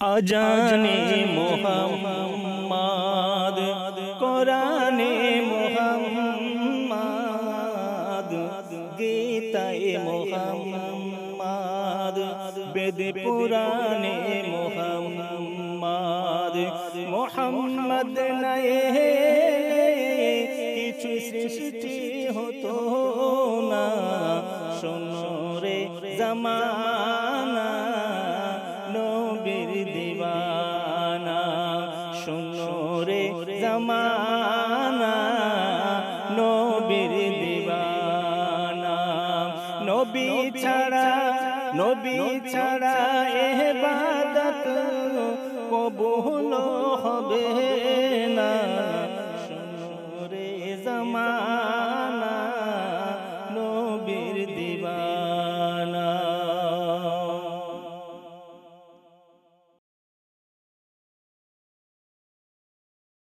আজানে মোহাম্মদ কোরআনে মোহাম্মদ গীতায়ে মোহাম্মদ বেদ পুরাণে মোহাম্মদ মোহাম্মদ নাই কিছু সৃষ্টি হতো না। শোনো রে জামানা নবীর দিওয়ানা, শোনো রে জামানা নবীর দিওয়ানা। নবী ছাড়া ইবাদত কবুল হবে না।